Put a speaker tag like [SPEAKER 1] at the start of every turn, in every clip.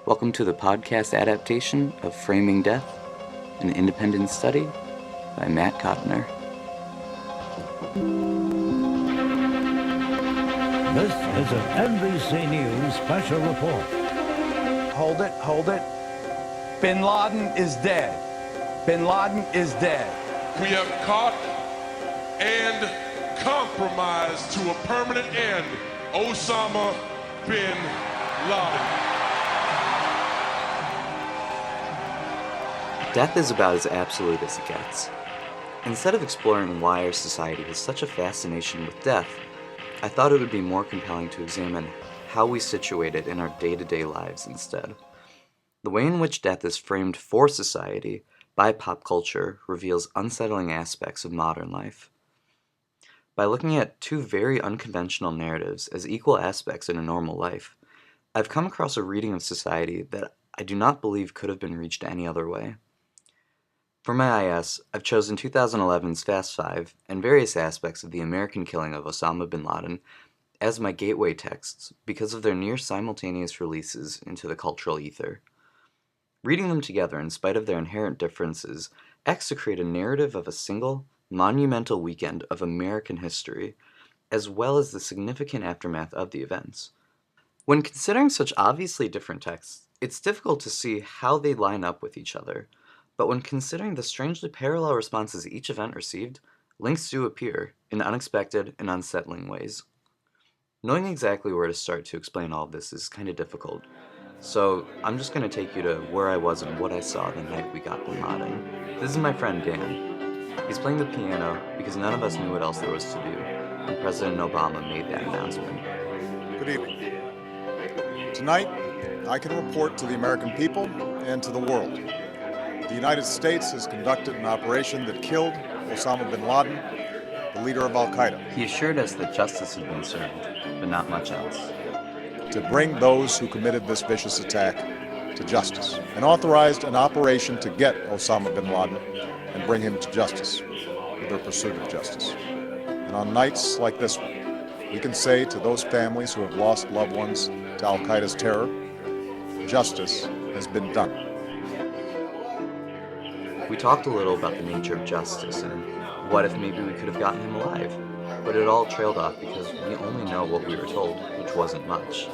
[SPEAKER 1] Welcome to the podcast adaptation of Framing Death, an independent study by Matt Cotner.
[SPEAKER 2] This is an NBC News special report.
[SPEAKER 3] Hold it. Bin Laden is dead. Bin Laden is dead.
[SPEAKER 4] We have caught and compromised to a permanent end Osama bin Laden.
[SPEAKER 1] Death is about as absolute as it gets. Instead of exploring why our society has such a fascination with death, I thought it would be more compelling to examine how we situate it in our day-to-day lives instead. The way in which death is framed for society by pop culture reveals unsettling aspects of modern life. By looking at two very unconventional narratives as equal aspects in a normal life, I've come across a reading of society that I do not believe could have been reached any other way. For my IS, I've chosen 2011's Fast Five and various aspects of the American killing of Osama bin Laden as my gateway texts because of their near simultaneous releases into the cultural ether. Reading them together in spite of their inherent differences acts to create a narrative of a single, monumental weekend of American history, as well as the significant aftermath of the events. When considering such obviously different texts, it's difficult to see how they line up with each other. But when considering the strangely parallel responses each event received, links do appear in unexpected and unsettling ways. Knowing exactly where to start to explain all of this is kind of difficult, so I'm just going to take you to where I was and what I saw the night we got bin Laden. This is my friend Dan. He's playing the piano because none of us knew what else there was to do, and President Obama made that announcement.
[SPEAKER 5] Good evening. Tonight, I can report to the American people and to the world. The United States has conducted an operation that killed Osama bin Laden, the leader of Al-Qaeda.
[SPEAKER 1] He assured us that justice had been served, but not much else.
[SPEAKER 5] To bring those who committed this vicious attack to justice, and authorized an operation to get Osama bin Laden and bring him to justice, with their pursuit of justice. And on nights like this one, we can say to those families who have lost loved ones to Al-Qaeda's terror, justice has been done.
[SPEAKER 1] We talked a little about the nature of justice and what if maybe we could have gotten him alive, but it all trailed off because we only know what we were told, which wasn't much.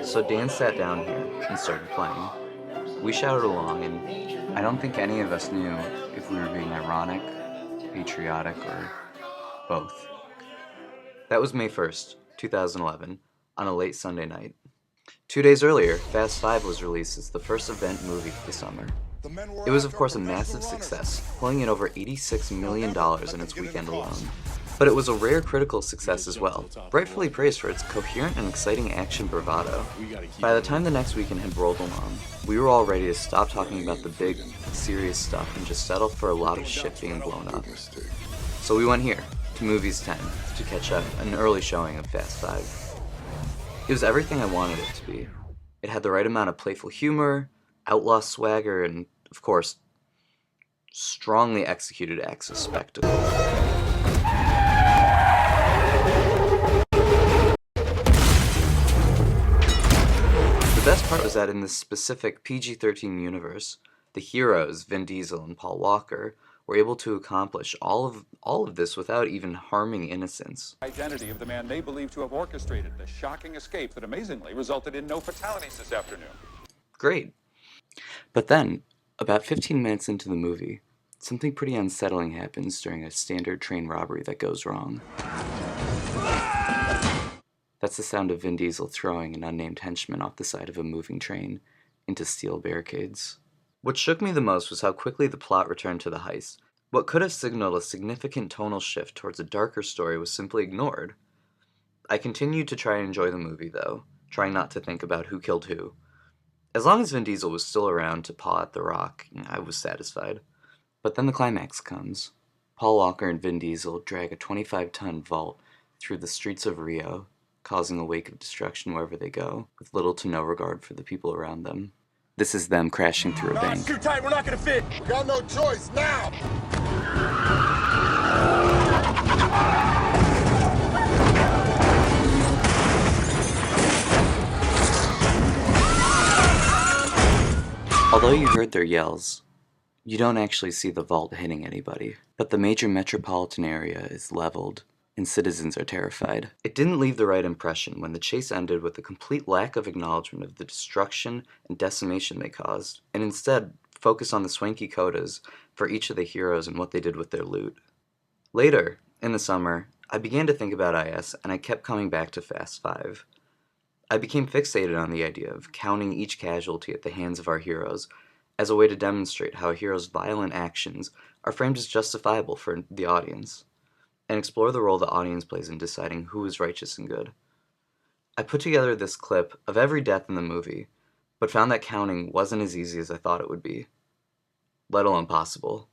[SPEAKER 1] So Dan sat down here and started playing. We shouted along, and I don't think any of us knew if we were being ironic, patriotic, or both. That was May 1st, 2011, on a late Sunday night. 2 days earlier, Fast Five was released as the first event movie of the summer. It was of course a massive success, pulling in over $86 million in its weekend alone. But it was a rare critical success as well, rightfully praised for its coherent and exciting action bravado. By the time the next weekend had rolled along, we were all ready to stop talking about the big, serious stuff and just settle for a lot of shit being blown up. So we went here, to Movies 10, to catch up an early showing of Fast Five. It was everything I wanted it to be. It had the right amount of playful humor, outlaw swagger, and of course, strongly executed acts of spectacle. The best part was that in this specific PG-13 universe, the heroes, Vin Diesel and Paul Walker, were able to accomplish all of this without even harming innocence.
[SPEAKER 6] Identity of the man they believe to have orchestrated the shocking escape that amazingly resulted in no fatalities this afternoon.
[SPEAKER 1] Great. But then, about 15 minutes into the movie, something pretty unsettling happens during a standard train robbery that goes wrong. That's the sound of Vin Diesel throwing an unnamed henchman off the side of a moving train into steel barricades. What shook me the most was how quickly the plot returned to the heist. What could have signaled a significant tonal shift towards a darker story was simply ignored. I continued to try and enjoy the movie, though, trying not to think about who killed who. As long as Vin Diesel was still around to paw at the rock, I was satisfied. But then the climax comes. Paul Walker and Vin Diesel drag a 25-ton vault through the streets of Rio, causing a wake of destruction wherever they go, with little to no regard for the people around them. This is them crashing through a bank.
[SPEAKER 4] It's too tight, we're not gonna fit.
[SPEAKER 5] We got no choice now!
[SPEAKER 1] Although you heard their yells, you don't actually see the vault hitting anybody, but the major metropolitan area is leveled, and citizens are terrified. It didn't leave the right impression when the chase ended with a complete lack of acknowledgement of the destruction and decimation they caused, and instead focused on the swanky codas for each of the heroes and what they did with their loot. Later, in the summer, I began to think about IS, and I kept coming back to Fast 5. I became fixated on the idea of counting each casualty at the hands of our heroes as a way to demonstrate how a hero's violent actions are framed as justifiable for the audience, and explore the role the audience plays in deciding who is righteous and good. I put together this clip of every death in the movie, but found that counting wasn't as easy as I thought it would be, let alone possible.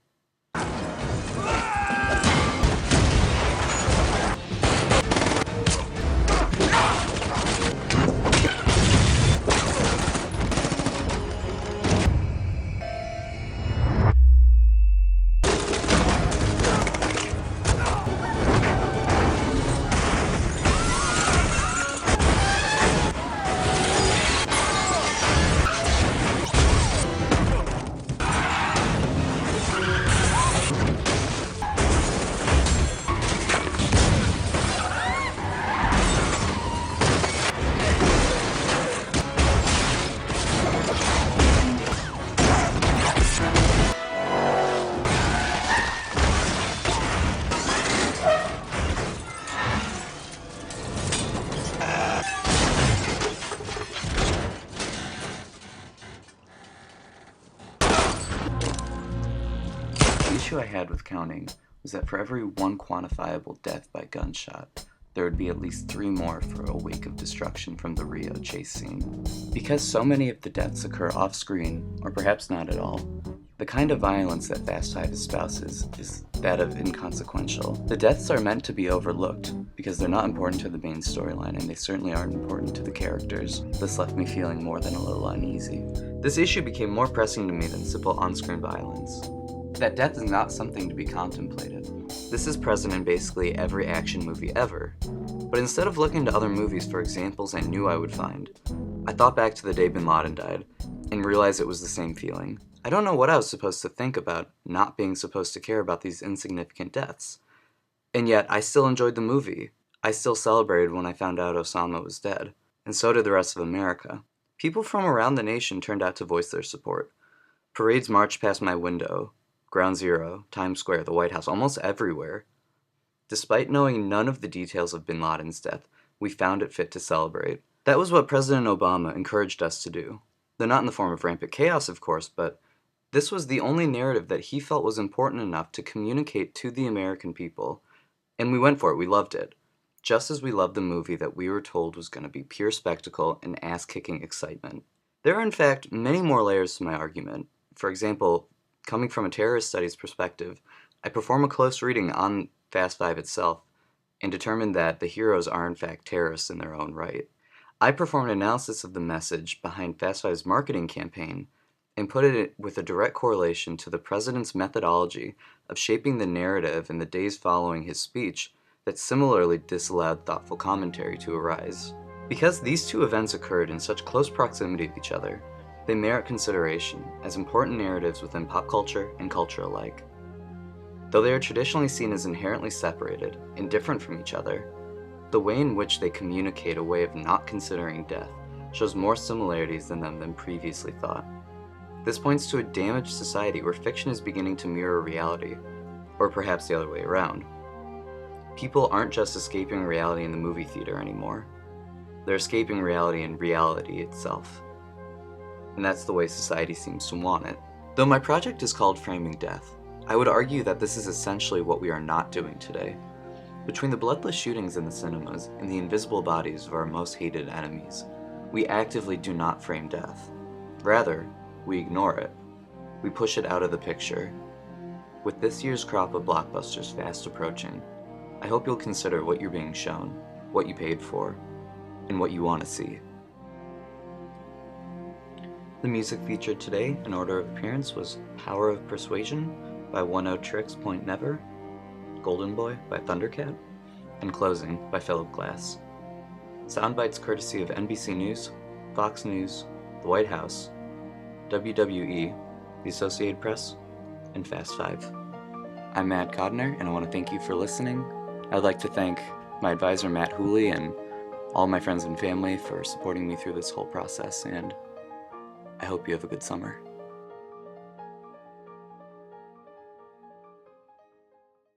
[SPEAKER 1] The issue I had with counting was that for every one quantifiable death by gunshot, there would be at least 3 more for a wake of destruction from the Rio chase scene. Because so many of the deaths occur off-screen, or perhaps not at all, the kind of violence that Fast 5 espouses is that of inconsequential. The deaths are meant to be overlooked, because they're not important to the main storyline, and they certainly aren't important to the characters. This left me feeling more than a little uneasy. This issue became more pressing to me than simple on-screen violence. That death is not something to be contemplated. This is present in basically every action movie ever. But instead of looking to other movies for examples I knew I would find, I thought back to the day Bin Laden died, and realized it was the same feeling. I don't know what I was supposed to think about not being supposed to care about these insignificant deaths. And yet, I still enjoyed the movie. I still celebrated when I found out Osama was dead. And so did the rest of America. People from around the nation turned out to voice their support. Parades marched past my window. Ground Zero, Times Square, the White House, almost everywhere. Despite knowing none of the details of Bin Laden's death, we found it fit to celebrate. That was what President Obama encouraged us to do. Though not in the form of rampant chaos, of course, but this was the only narrative that he felt was important enough to communicate to the American people. And we went for it, we loved it. Just as we loved the movie that we were told was going to be pure spectacle and ass-kicking excitement. There are in fact many more layers to my argument. For example, coming from a terrorist studies perspective, I perform a close reading on Fast 5 itself and determined that the heroes are in fact terrorists in their own right. I performed an analysis of the message behind Fast 5's marketing campaign and put it with a direct correlation to the president's methodology of shaping the narrative in the days following his speech that similarly disallowed thoughtful commentary to arise. Because these two events occurred in such close proximity to each other, they merit consideration as important narratives within pop culture and culture alike. Though they are traditionally seen as inherently separated and different from each other, the way in which they communicate a way of not considering death shows more similarities in them than previously thought. This points to a damaged society where fiction is beginning to mirror reality, or perhaps the other way around. People aren't just escaping reality in the movie theater anymore. They're escaping reality in reality itself. And that's the way society seems to want it. Though my project is called Framing Death, I would argue that this is essentially what we are not doing today. Between the bloodless shootings in the cinemas and the invisible bodies of our most hated enemies, we actively do not frame death. Rather, we ignore it. We push it out of the picture. With this year's crop of blockbusters fast approaching, I hope you'll consider what you're being shown, what you paid for, and what you want to see. The music featured today in order of appearance was Power of Persuasion by 10tricks Point Never, Golden Boy by Thundercat, and Closing by Philip Glass. Soundbites courtesy of NBC News, Fox News, The White House, WWE, the Associated Press, and Fast 5. I'm Matt Codner, and I want to thank you for listening. I'd like to thank my advisor, Matt Hooley, and all my friends and family for supporting me through this whole process, and I hope you have a good summer.